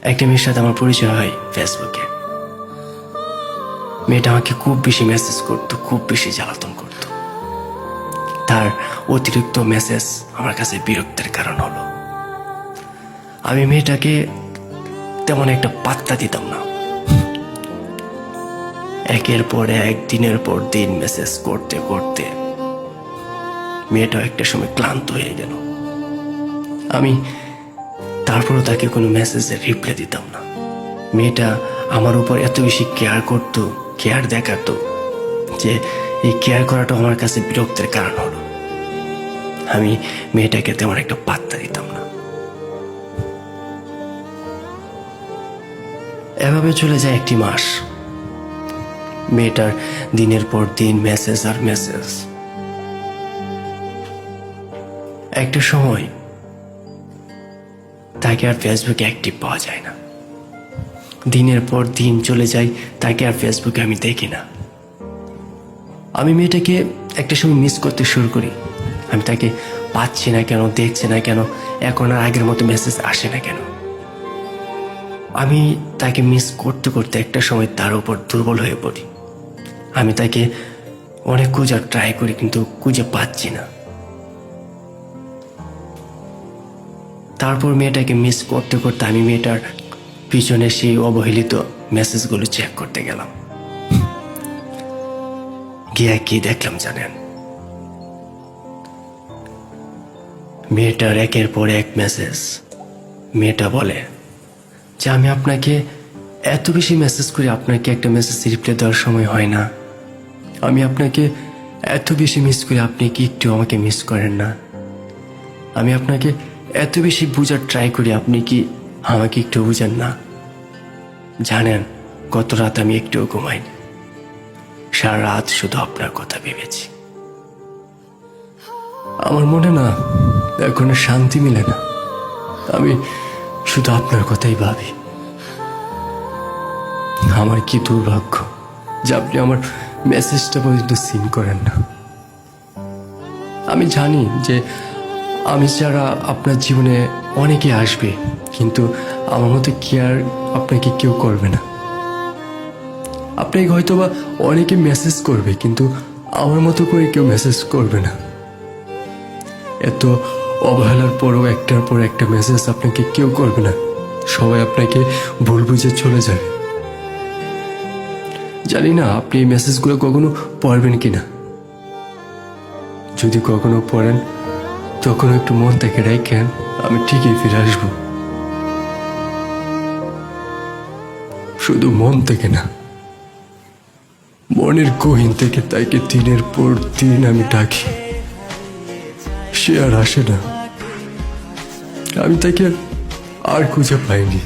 একটা মেয়ের সাথে আমার পরিচয় হয় ফেসবুকে। মেয়েটা আমাকে খুব বেশি মেসেজ করতো, খুব বেশি জ্বালাতন করত। তার অতিরিক্ত মেসেজ আমার কাছে বিরক্তের কারণ হলো। আমি মেয়েটাকে তেমন একটা পাত্তা দিতাম না। একের পর এক, দিনের পর দিন মেসেজ করতে করতে মেয়েটা একটা সময় ক্লান্ত হয়ে গেল। আমি তারপরও তাকে কোনো মেসেজের রিপ্লাই দিতাম না। মেয়েটা আমার উপর এত বেশি কেয়ার করতো, কেয়ার দেখাতো, যে এই কেয়ার করাটা আমার কাছে বিরক্তের কারণ হলো। আমি মেয়েটাকে তেমন একটা পাত্তা দিতাম না। এভাবে চলে যায় একটি মাস। মেয়েটার দিনের পর দিন মেসেজ আর মেসেজ। একটা সময় তাকে আর ফেসবুকে অ্যাক্টিভ পাওয়া যায় না। দিনের পর দিন চলে যায়, তাকে আর ফেসবুকে আমি দেখি না। আমি মেয়েটাকে একটা সময় মিস করতে শুরু করি। আমি তাকে পাচ্ছি না কেন, দেখছি না কেন, এখন আর আগের মতো মেসেজ আসে না কেন। আমি তাকে মিস করতে করতে একটা সময় তার উপর দুর্বল হয়ে পড়ি। আমি তাকে অনেক খোঁজার ট্রাই করি, কিন্তু খুঁজে পাচ্ছি না। তারপর মেয়েটাকে মিস করতে করতে আমি মেয়েটার পিছনে সেই অবহেলিত মেসেজগুলো চেক করতে গেলাম। গিয়া কি দেখলাম জানেন? মেয়েটার একের পর এক মেসেজ। মেয়েটা বলে যে আমি আপনাকে এত বেশি মেসেজ করি, আপনাকে একটা মেসেজ রিপ্লাই দেওয়ার সময় হয় না। আমি আপনাকে এত বেশি মিস করি, আপনি কি একটু আমাকে মিস করেন না? আমি আপনাকে এত বেশি বোঝার ট্রাই করি, আপনি কি আমাকে একটু বুঝেন না? জানেন, গত রাত আমি একটুও ঘুমাইনি। সারা রাত শুধু আপনার কথা ভেবেছি। আমার মনে না এখন শান্তি মিলে না। আমি শুধু আপনার কথাই ভাবি। আমার কি দুর্ভাগ্য যে আপনি আমার মেসেজটা পর্যন্ত সিন করেন না। আমি জানি যে আমি ছাড়া আপনার জীবনে অনেকে আসবে, কিন্তু আমার মতো কেয়ার আপনাকে কেউ করবে না। আপনাকে হয়তোবা অনেকে মেসেজ করবে, কিন্তু আমার মতো করে কেউ মেসেজ করবে না। এত অবহেলার পরও একটার পর একটা মেসেজ আপনাকে কেউ করবে না। সবাই আপনাকে ভুল বুঝে চলে যাবে। জানি না আপনি এই মেসেজগুলো কখনো পড়বেন কিনা। যদি কখনো পড়েন, তখন একটু মন থেকে রাখেন, আমি ঠিকই ফিরে আসবো। শুধু মন থেকে না, মনের গহীন থেকে তাকে দিনের পর দিন আমি ডাকি। সে আর আসে না। আমি তাকে আর খুঁজে পাইনি।